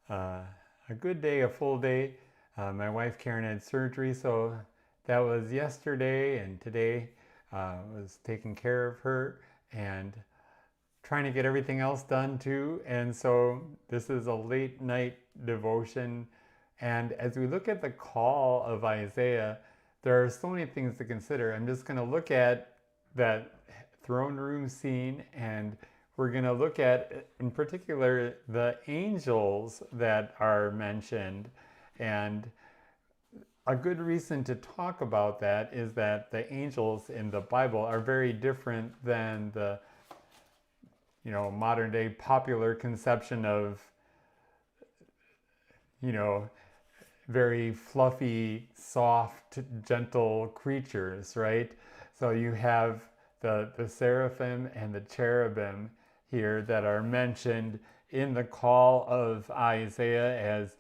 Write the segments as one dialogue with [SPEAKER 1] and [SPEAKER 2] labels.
[SPEAKER 1] uh, a good day, a full day. My wife Karen had surgery, so that was yesterday, and today was taking care of her and trying to get everything else done too. And so this is a late night devotion. And as we look at the call of Isaiah, there are so many things to consider. I'm just going to look at that throne room scene, and we're going to look at, in particular, the angels that are mentioned. And a good reason to talk about that is that the angels in the Bible are very different than the modern day popular conception of, you know, very fluffy, soft, gentle creatures, right? So you have the seraphim and the cherubim here that are mentioned in the call of Isaiah, as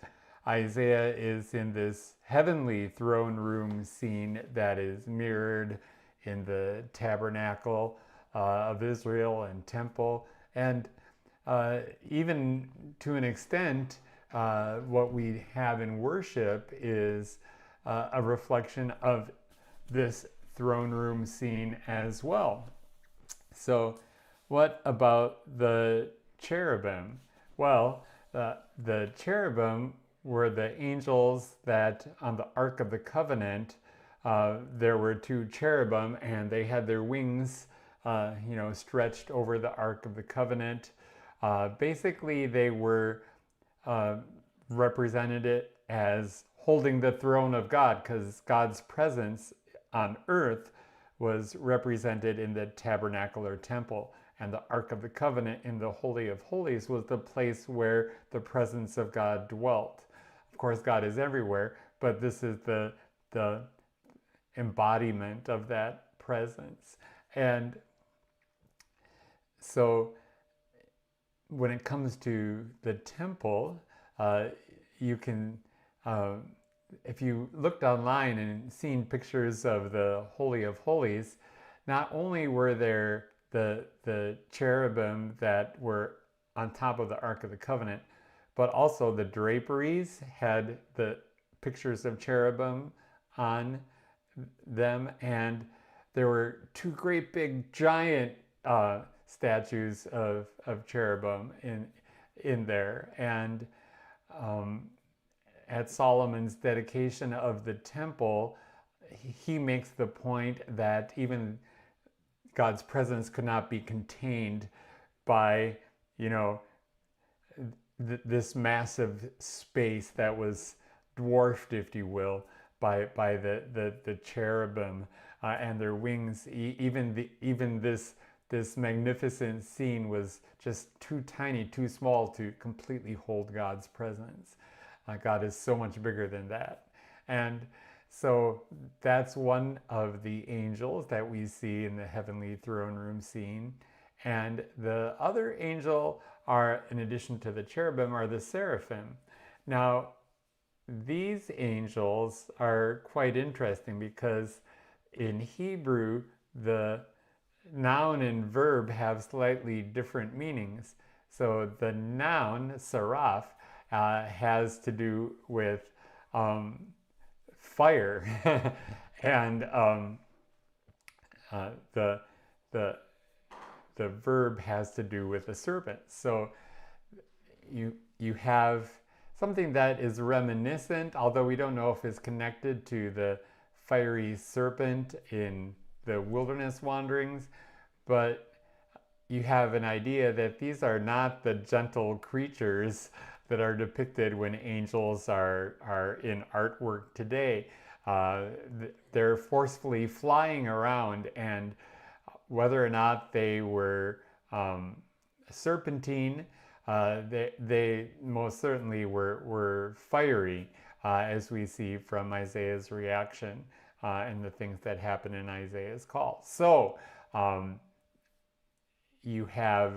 [SPEAKER 1] Isaiah is in this heavenly throne room scene that is mirrored in the tabernacle of Israel and temple. And even to an extent, what we have in worship is a reflection of this throne room scene as well. So, what about the cherubim? Well, the cherubim were the angels that on the Ark of the Covenant, there were two cherubim, and they had their wings, stretched over the Ark of the Covenant. Basically, they were uh, represented it as holding the throne of God, because God's presence on earth was represented in the tabernacle or temple, and the Ark of the Covenant in the Holy of Holies was the place where the presence of God dwelt. Of course, God is everywhere, but this is the embodiment of that presence. And so when it comes to the temple, you can, uh, if you looked online and seen pictures of the Holy of Holies, not only were there the cherubim that were on top of the Ark of the Covenant, but also the draperies had the pictures of cherubim on them, and there were two great big giant statues of cherubim in there. And um, at Solomon's dedication of the temple, he makes the point that even God's presence could not be contained by, you know, this massive space that was dwarfed, if you will, by the cherubim and their wings. Even this magnificent scene was just too tiny, too small to completely hold God's presence. God is so much bigger than that. And so that's one of the angels that we see in the heavenly throne room scene. And the other angel are, in addition to the cherubim, are the seraphim. Now, these angels are quite interesting because in Hebrew, the noun and verb have slightly different meanings. So the noun, seraph, has to do with fire, and uh, the, the, the verb has to do with a serpent. So you have something that is reminiscent, although we don't know if it's connected to the fiery serpent in the wilderness wanderings, but you have an idea that these are not the gentle creatures that are depicted when angels are in artwork today. They're forcefully flying around, and whether or not they were serpentine, they most certainly were fiery, as we see from Isaiah's reaction and the things that happen in Isaiah's call. So you have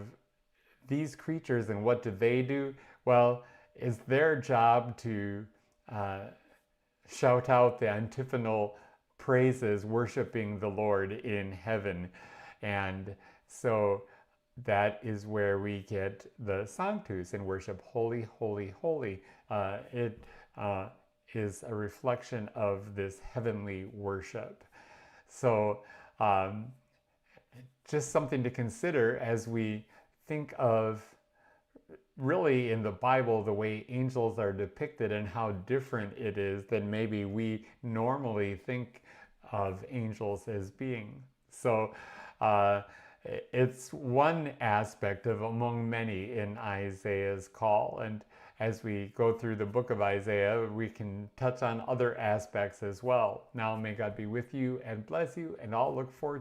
[SPEAKER 1] these creatures, and what do they do? Well, it's their job to uh, shout out the antiphonal praises, worshiping the Lord in heaven. And so that is where we get the sanctus in worship, holy, holy, holy. It is a reflection of this heavenly worship. So um, just something to consider as we think of really in the Bible the way angels are depicted and how different it is than maybe we normally think of angels as being. So uh, it's one aspect of among many in Isaiah's call. And as we go through the book of Isaiah, we can touch on other aspects as well. Now, may God be with you and bless you, and I'll look forward to